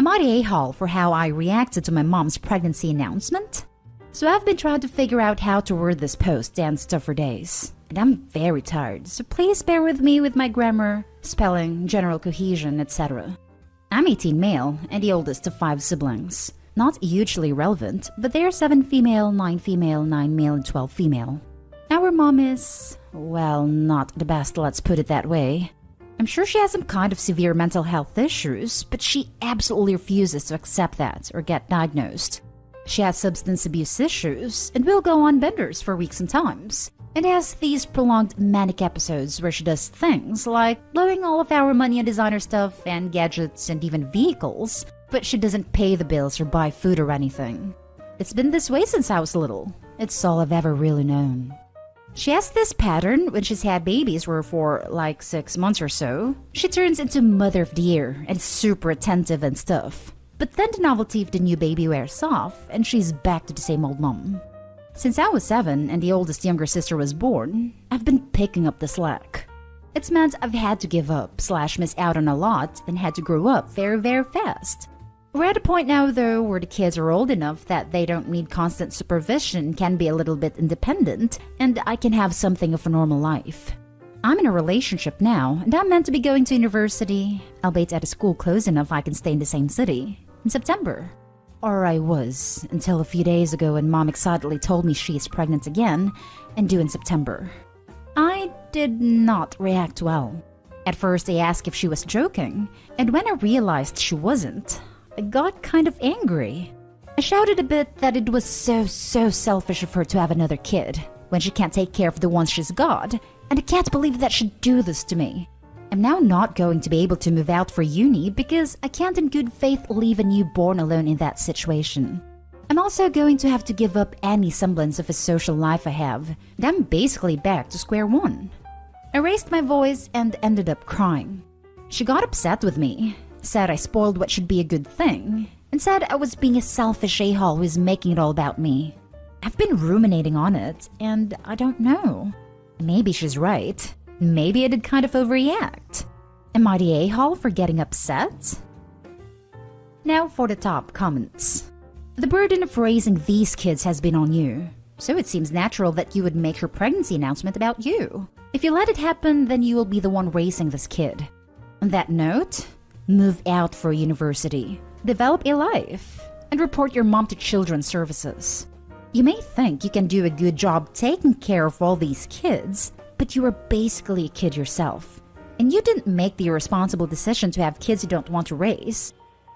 Am I the a-hole for how I reacted to my mom's pregnancy announcement? So I've been trying to figure out how to word this post and stuff for days. And I'm very tired, so please bear with me with my grammar, spelling, general cohesion, etc. I'm 18 male and the oldest of 5 siblings. Not hugely relevant, but they are 7 female, 9 female, 9 male, and 12 female. Our mom is, well, not the best, let's put it that way. I'm sure she has some kind of severe mental health issues, but she absolutely refuses to accept that or get diagnosed. She has substance abuse issues and will go on benders for weeks and times, and has these prolonged manic episodes where she does things like blowing all of our money on designer stuff and gadgets and even vehicles, but she doesn't pay the bills or buy food or anything. It's been this way since I was little. It's all I've ever really known. She has this pattern when she's had babies where for like 6 months or so, she turns into Mother of the Year and is super attentive and stuff. But then the novelty of the new baby wears off and she's back to the same old mom. Since I was 7 and the oldest younger sister was born, I've been picking up the slack. It's meant I've had to give up / miss out on a lot and had to grow up very, very fast. We're at a point now though where the kids are old enough that they don't need constant supervision, can be a little bit independent, and I can have something of a normal life. I'm in a relationship now and I'm meant to be going to university, albeit at a school close enough I can stay in the same city, in September. Or I was, until a few days ago when mom excitedly told me she's pregnant again and due in September. I did not react well. At first I asked if she was joking, and when I realized she wasn't, I got kind of angry. I shouted a bit that it was so selfish of her to have another kid when she can't take care of the ones she's got, and I can't believe that she'd do this to me. I'm now not going to be able to move out for uni because I can't in good faith leave a newborn alone in that situation. I'm also going to have to give up any semblance of a social life I have, and I'm basically back to square one. I raised my voice and ended up crying. She got upset with me, said I spoiled what should be a good thing, and said I was being a selfish a-hole who's making it all about me. I've been ruminating on it, and I don't know. Maybe she's right. Maybe I did kind of overreact. Am I the a-hole for getting upset? Now for the top comments. The burden of raising these kids has been on you, so it seems natural that you would make your pregnancy announcement about you. If you let it happen, then you will be the one raising this kid. On that note, move out for university, develop a life, and report your mom to Children's Services. You may think you can do a good job taking care of all these kids, but you are basically a kid yourself. And you didn't make the irresponsible decision to have kids you don't want to raise.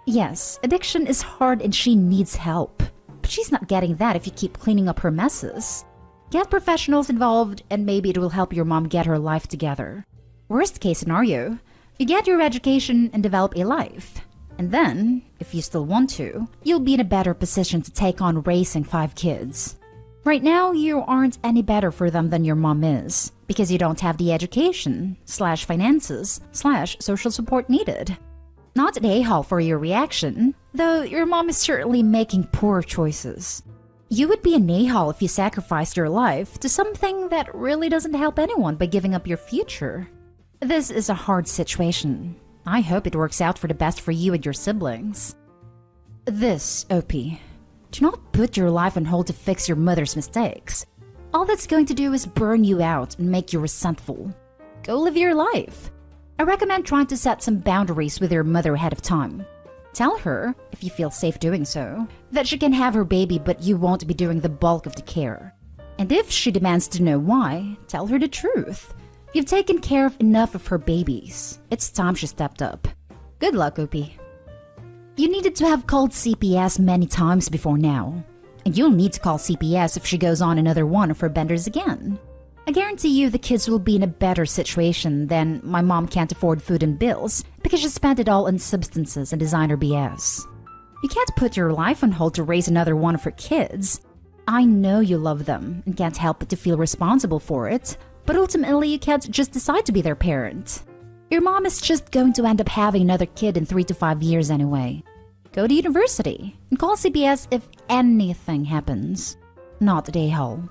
Yes, addiction is hard and she needs help, but she's not getting that if you keep cleaning up her messes. Get professionals involved and maybe it will help your mom get her life together. Worst case scenario, you get your education and develop a life. And then, if you still want to, you'll be in a better position to take on raising 5 kids. Right now, you aren't any better for them than your mom is, because you don't have the education, /finances, /social support needed. Not an a-hole for your reaction, though your mom is certainly making poor choices. You would be an a-hole if you sacrificed your life to something that really doesn't help anyone by giving up your future. This is a hard situation. I hope it works out for the best for you and your siblings. This, OP. Do not put your life on hold to fix your mother's mistakes. All that's going to do is burn you out and make you resentful. Go live your life. I recommend trying to set some boundaries with your mother ahead of time. Tell her, if you feel safe doing so, that she can have her baby but you won't be doing the bulk of the care. And if she demands to know why, tell her the truth. You've taken care of enough of her babies. It's time she stepped up. Good luck, OP. You needed to have called CPS many times before now. And you'll need to call CPS if she goes on another one of her benders again. I guarantee you the kids will be in a better situation than my mom can't afford food and bills because she spent it all on substances and designer BS. You can't put your life on hold to raise another one of her kids. I know you love them and can't help but to feel responsible for it, but ultimately you can't just decide to be their parent. Your mom is just going to end up having another kid in 3 to 5 years anyway. Go to university and call CPS if anything happens. Not a a-hole.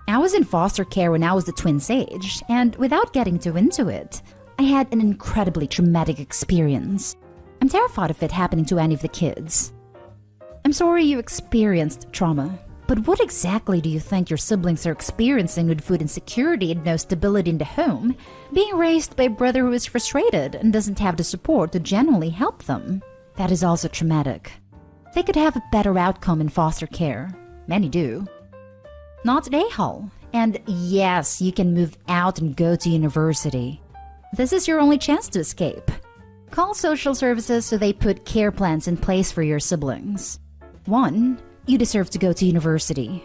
I was in foster care when I was the twins' age, and without getting too into it, I had an incredibly traumatic experience. I'm terrified of it happening to any of the kids. I'm sorry you experienced trauma, but what exactly do you think your siblings are experiencing with food insecurity and no stability in the home, being raised by a brother who is frustrated and doesn't have the support to genuinely help them? That is also traumatic. They could have a better outcome in foster care. Many do. Not at A-Hall. And yes, you can move out and go to university. This is your only chance to escape. Call social services so they put care plans in place for your siblings. 1. You deserve to go to university.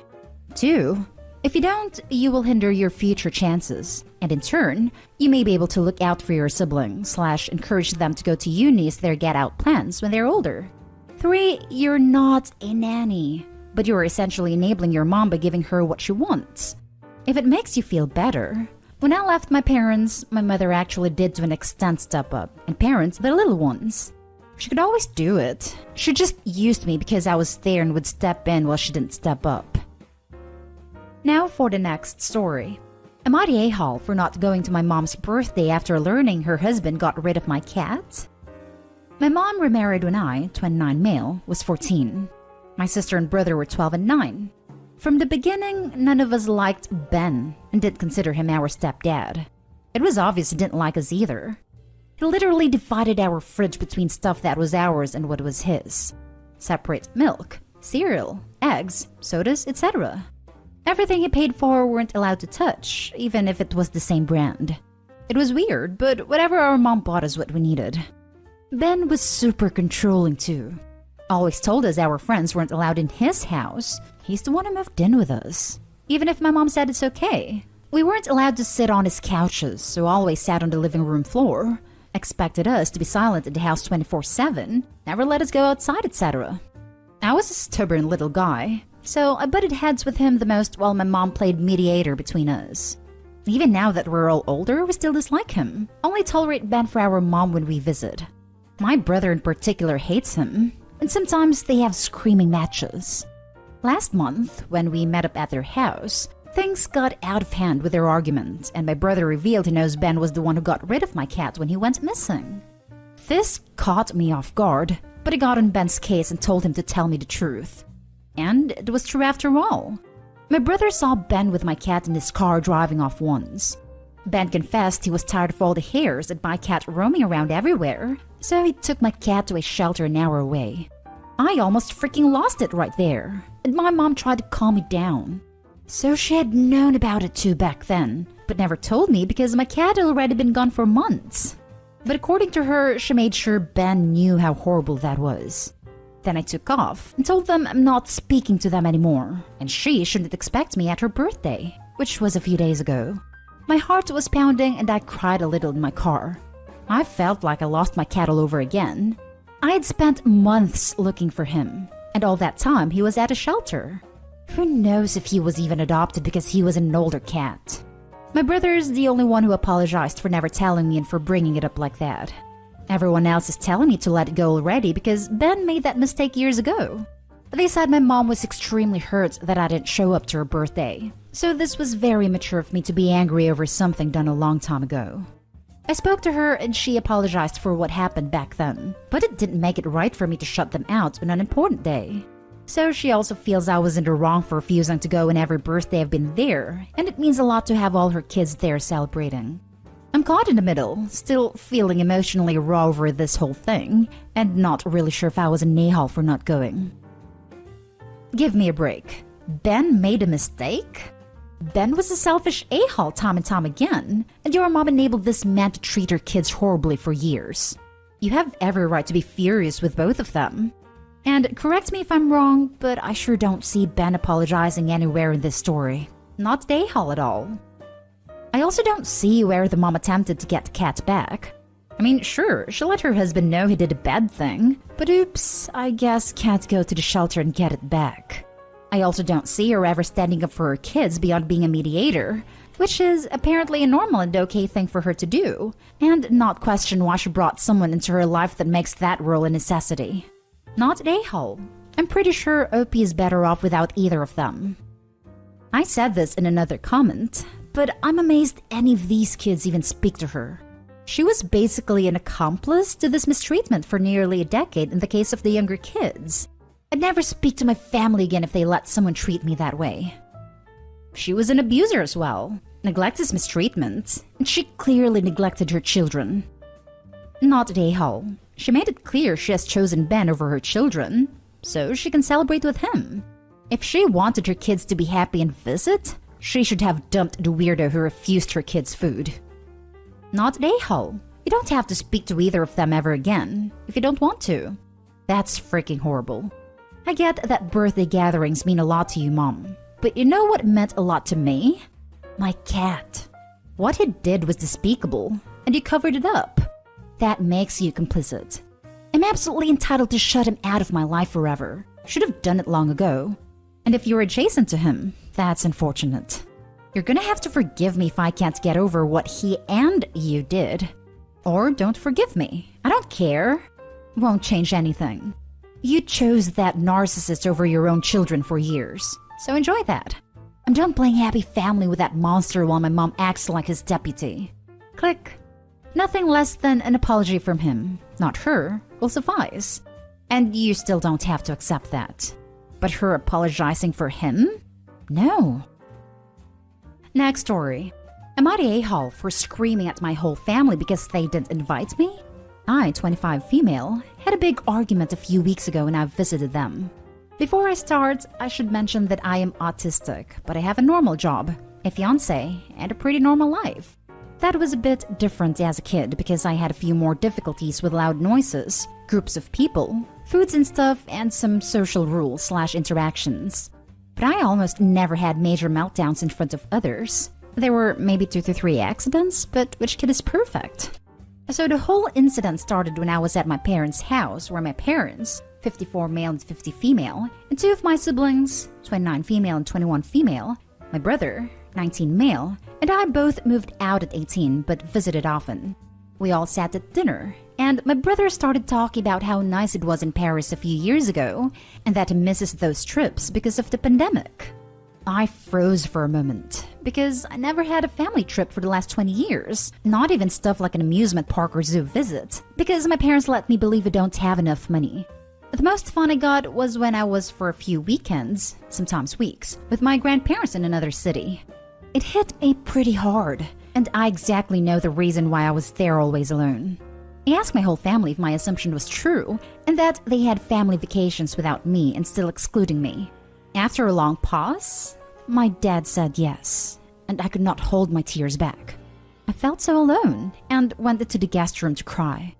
2. If you don't, you will hinder your future chances. And in turn, you may be able to look out for your siblings / encourage them to go to uni as their get-out plans when they're older. 3. You're not a nanny, but you're essentially enabling your mom by giving her what she wants. If it makes you feel better, when I left my parents, my mother actually did to an extent step up and parent the little ones. She could always do it. She just used me because I was there and would step in while she didn't step up. Now for the next story. Am I the a-hole for not going to my mom's birthday after learning her husband got rid of my cat? My mom remarried when I, 29 male, was 14. My sister and brother were 12 and 9. From the beginning, none of us liked Ben and didn't consider him our stepdad. It was obvious he didn't like us either. He literally divided our fridge between stuff that was ours and what was his. Separate milk, cereal, eggs, sodas, etc. Everything he paid for weren't allowed to touch, even if it was the same brand. It was weird, but whatever our mom bought us what we needed. Ben was super controlling too. Always told us our friends weren't allowed in his house. He's the one who moved in with us. Even if my mom said it's okay. We weren't allowed to sit on his couches, so always sat on the living room floor. Expected us to be silent in the house 24/7, never let us go outside, etc. I was a stubborn little guy, so I butted heads with him the most while my mom played mediator between us. Even now that we're all older, we still dislike him. Only tolerate Ben for our mom when we visit. My brother in particular hates him, and sometimes they have screaming matches. Last month, when we met up at their house, things got out of hand with their argument, and my brother revealed he knows Ben was the one who got rid of my cat when he went missing. This caught me off guard, but I got on Ben's case and told him to tell me the truth. And it was true after all. My brother saw Ben with my cat in his car driving off once. Ben confessed he was tired of all the hairs and my cat roaming around everywhere, so he took my cat to a shelter an hour away. I almost freaking lost it right there, and my mom tried to calm me down. So she had known about it too back then, but never told me because my cat had already been gone for months. But according to her, she made sure Ben knew how horrible that was. Then I took off and told them I'm not speaking to them anymore, and she shouldn't expect me at her birthday, which was a few days ago. My heart was pounding and I cried a little in my car. I felt like I lost my cat all over again. I had spent months looking for him, and all that time he was at a shelter. Who knows if he was even adopted because he was an older cat. My brother is the only one who apologized for never telling me and for bringing it up like that. Everyone else is telling me to let it go already because Ben made that mistake years ago. They said my mom was extremely hurt that I didn't show up to her birthday, so this was very mature of me to be angry over something done a long time ago. I spoke to her and she apologized for what happened back then, but it didn't make it right for me to shut them out on an important day. So she also feels I was in the wrong for refusing to go in every birthday I've been there, and it means a lot to have all her kids there celebrating. I'm caught in the middle, still feeling emotionally raw over this whole thing, and not really sure if I was an a-hole for not going. Give me a break. Ben made a mistake? Ben was a selfish a-hole time and time again, and your mom enabled this man to treat her kids horribly for years. You have every right to be furious with both of them. And correct me if I'm wrong, but I sure don't see Ben apologizing anywhere in this story. Not the a-hole at all. I also don't see where the mom attempted to get the cat back. I mean, sure, she let her husband know he did a bad thing, but oops, I guess can't go to the shelter and get it back. I also don't see her ever standing up for her kids beyond being a mediator, which is apparently a normal and okay thing for her to do, and not question why she brought someone into her life that makes that role a necessity. Not an a-hole. I'm pretty sure Opie is better off without either of them. I said this in another comment, but I'm amazed any of these kids even speak to her. She was basically an accomplice to this mistreatment for nearly a decade in the case of the younger kids. I'd never speak to my family again if they let someone treat me that way. She was an abuser as well. Neglect is mistreatment, and she clearly neglected her children. Not at a-hole. She made it clear she has chosen Ben over her children, so she can celebrate with him. If she wanted her kids to be happy and visit, she should have dumped the weirdo who refused her kids food. Not at a-hole. You don't have to speak to either of them ever again, if you don't want to. That's freaking horrible. I get that birthday gatherings mean a lot to you, Mom. But you know what meant a lot to me? My cat. What he did was despicable, and you covered it up. That makes you complicit. I'm absolutely entitled to shut him out of my life forever. Should have done it long ago. And if you're adjacent to him, that's unfortunate. You're gonna have to forgive me if I can't get over what he and you did. Or don't forgive me. I don't care. Won't change anything. You chose that narcissist over your own children for years, so enjoy that. I'm done playing happy family with that monster while my mom acts like his deputy. Click. Nothing less than an apology from him, not her, will suffice. And you still don't have to accept that. But her apologizing for him? No. Next story. Am I the a-hole for screaming at my whole family because they didn't invite me? I, 25 female, had a big argument a few weeks ago when I visited them. Before I start, I should mention that I am autistic, but I have a normal job, a fiancé, and a pretty normal life. That was a bit different as a kid because I had a few more difficulties with loud noises, groups of people, foods and stuff, and some social rules/interactions. But I almost never had major meltdowns in front of others. There were maybe 2 to 3 accidents, but which kid is perfect? So the whole incident started when I was at my parents' house, where my parents, 54 male and 50 female, and 2 of my siblings, 29 female and 21 female, my brother, 19 male, and I both moved out at 18 but visited often. We all sat at dinner, and my brother started talking about how nice it was in Paris a few years ago, and that he misses those trips because of the pandemic. I froze for a moment, because I never had a family trip for the last 20 years, not even stuff like an amusement park or zoo visit, because my parents let me believe I don't have enough money. The most fun I got was when I was for a few weekends, sometimes weeks, with my grandparents in another city. It hit me pretty hard, and I exactly know the reason why I was there always alone. I asked my whole family if my assumption was true, and that they had family vacations without me and still excluding me. After a long pause, my dad said yes, and I could not hold my tears back. I felt so alone, and went into the guest room to cry.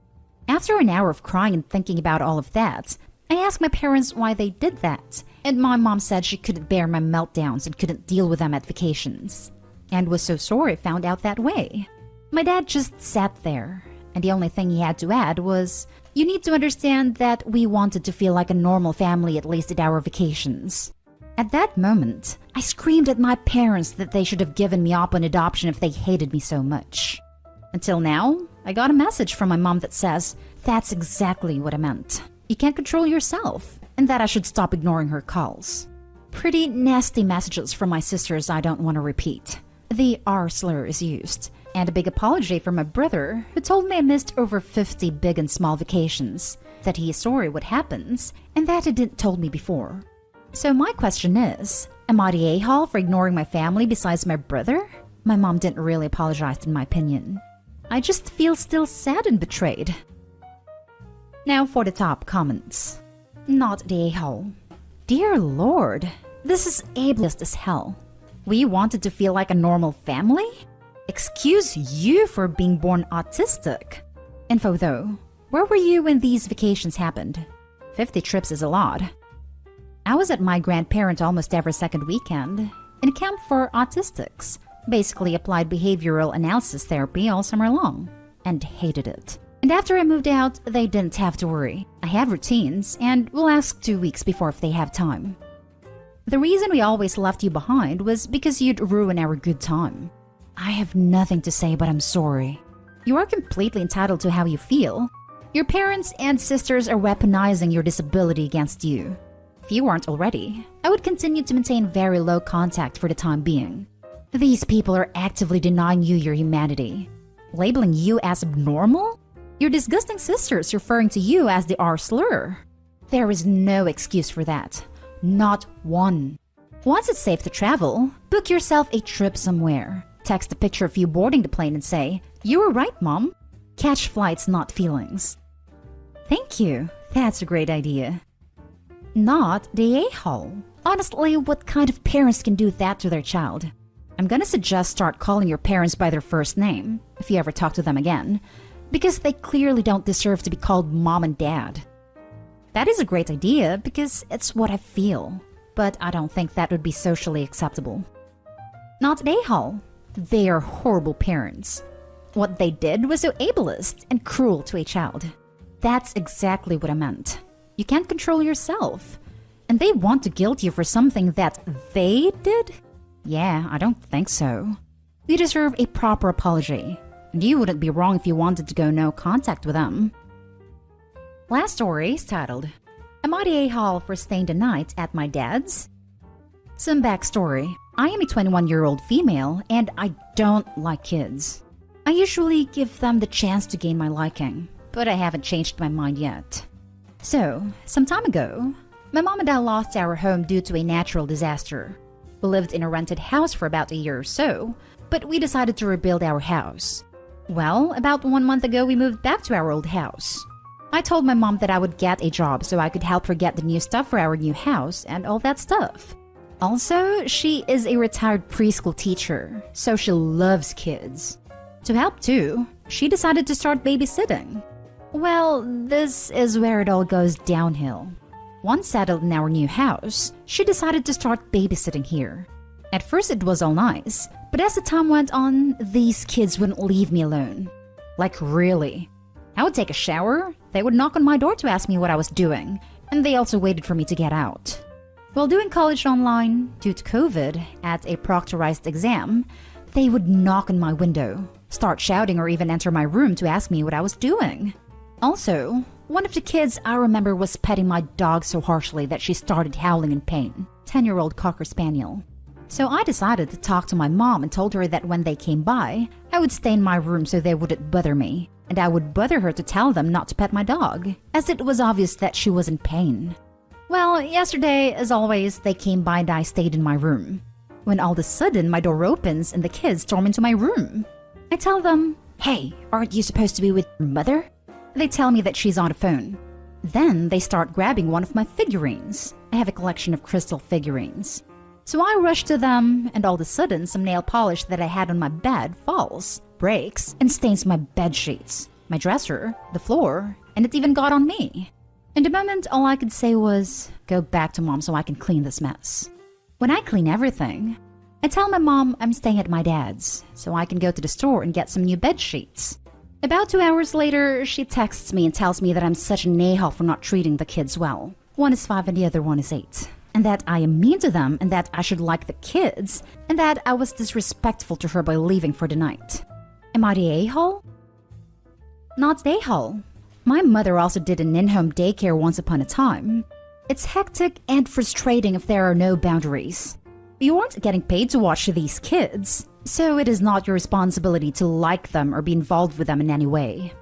After an hour of crying and thinking about all of that, I asked my parents why they did that, and my mom said she couldn't bear my meltdowns and couldn't deal with them at vacations, and was so sorry I found out that way. My dad just sat there, and the only thing he had to add was, "You need to understand that we wanted to feel like a normal family at least at our vacations." At that moment, I screamed at my parents that they should have given me up on adoption if they hated me so much. Until now, I got a message from my mom that says, that's exactly what I meant. You can't control yourself, and that I should stop ignoring her calls. Pretty nasty messages from my sisters I don't want to repeat. The R slur is used, and a big apology from my brother, who told me I missed over 50 big and small vacations, that he is sorry what happens, and that he didn't told me before. So my question is, am I the a-hole for ignoring my family besides my brother? My mom didn't really apologize in my opinion. I just feel still sad and betrayed. Now for the top comments. Not the a-hole. Dear Lord, this is ableist as hell. We wanted to feel like a normal family? Excuse you for being born autistic. Info though, where were you when these vacations happened? 50 trips is a lot. I was at my grandparents almost every second weekend, in a camp for autistics, basically applied behavioral analysis therapy all summer long, and hated it. And after I moved out, they didn't have to worry. I have routines, and will ask 2 weeks before if they have time. The reason we always left you behind was because you'd ruin our good time. I have nothing to say, but I'm sorry. You are completely entitled to how you feel. Your parents and sisters are weaponizing your disability against you. If you aren't already, I would continue to maintain very low contact for the time being. These people are actively denying you your humanity. Labeling you as abnormal? Your disgusting sister's referring to you as the R slur. There is no excuse for that. Not one. Once it's safe to travel, book yourself a trip somewhere. Text a picture of you boarding the plane and say, "You were right, Mom." Catch flights, not feelings. Thank you. That's a great idea. Not the a-hole. Honestly, what kind of parents can do that to their child? I'm gonna suggest start calling your parents by their first name, if you ever talk to them again, because they clearly don't deserve to be called Mom and Dad. That is a great idea because it's what I feel, but I don't think that would be socially acceptable. Not the a-hole. They are horrible parents. What they did was so ableist and cruel to a child. That's exactly what I meant. You can't control yourself. And they want to guilt you for something that they did? Yeah, I don't think so. You deserve a proper apology. And you wouldn't be wrong if you wanted to go no contact with them. Last story is titled, Am I the a-hole for staying the night at my dad's? Some backstory. I am a 21-year-old female and I don't like kids. I usually give them the chance to gain my liking, but I haven't changed my mind yet. So, some time ago, my mom and I lost our home due to a natural disaster. We lived in a rented house for about a year or so, but we decided to rebuild our house. Well, about 1 month ago, we moved back to our old house. I told my mom that I would get a job so I could help her get the new stuff for our new house and all that stuff. Also, she is a retired preschool teacher, so she loves kids. To help too, she decided to start babysitting. Well, this is where it all goes downhill. Once settled in our new house, she decided to start babysitting here. At first it was all nice, but as the time went on, these kids wouldn't leave me alone. Like really. I would take a shower, they would knock on my door to ask me what I was doing, and they also waited for me to get out. While doing college online, due to COVID, at a proctorized exam, they would knock on my window, start shouting or even enter my room to ask me what I was doing. Also, one of the kids I remember was petting my dog so harshly that she started howling in pain, 10-year-old Cocker Spaniel. So I decided to talk to my mom and told her that when they came by, I would stay in my room so they wouldn't bother me, and I would bother her to tell them not to pet my dog, as it was obvious that she was in pain. Well, yesterday, as always, they came by and I stayed in my room. When all of a sudden my door opens and the kids storm into my room. I tell them, "Hey, aren't you supposed to be with your mother?" They tell me that she's on the phone. Then they start grabbing one of my figurines. I have a collection of crystal figurines. So I rush to them, and all of a sudden some nail polish that I had on my bed falls, breaks, and stains my bed sheets, my dresser, the floor, and it even got on me. In the moment, all I could say was, "Go back to Mom so I can clean this mess." When I clean everything, I tell my mom I'm staying at my dad's, so I can go to the store and get some new bed sheets. About 2 hours later, she texts me and tells me that I'm such an a-hole for not treating the kids well. One is 5 and the other one is 8. And that I am mean to them and that I should like the kids, and that I was disrespectful to her by leaving for the night. Am I the a-hole? Not the a-hole. My mother also did an in-home daycare once upon a time. It's hectic and frustrating if there are no boundaries. You aren't getting paid to watch these kids, so it is not your responsibility to like them or be involved with them in any way.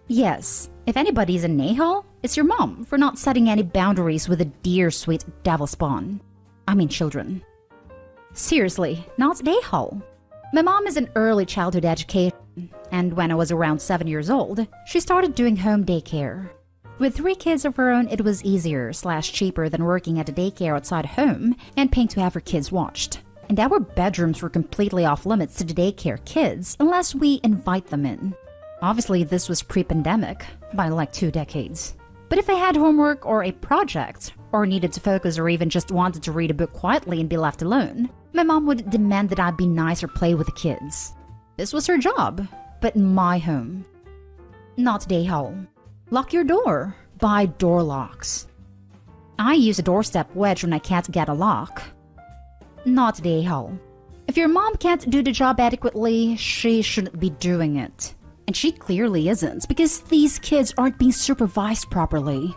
Yes, if anybody's an a-hole, it's your mom for not setting any boundaries with a dear sweet devil spawn. I mean children. Seriously, not an a-hole. My mom is an early childhood education, and when I was around 7 years old, she started doing home daycare. With 3 kids of her own, it was easier/cheaper than working at a daycare outside home and paying to have her kids watched. And our bedrooms were completely off limits to the daycare kids unless we invite them in. Obviously, this was pre-pandemic, by like 2 decades. But if I had homework or a project, or needed to focus or even just wanted to read a book quietly and be left alone, my mom would demand that I be nice or play with the kids. This was her job, but in my home. Not the a-hole. Lock your door. Buy door locks. I use a doorstep wedge when I can't get a lock. Not the a-hole. If your mom can't do the job adequately, she shouldn't be doing it. And she clearly isn't, because these kids aren't being supervised properly.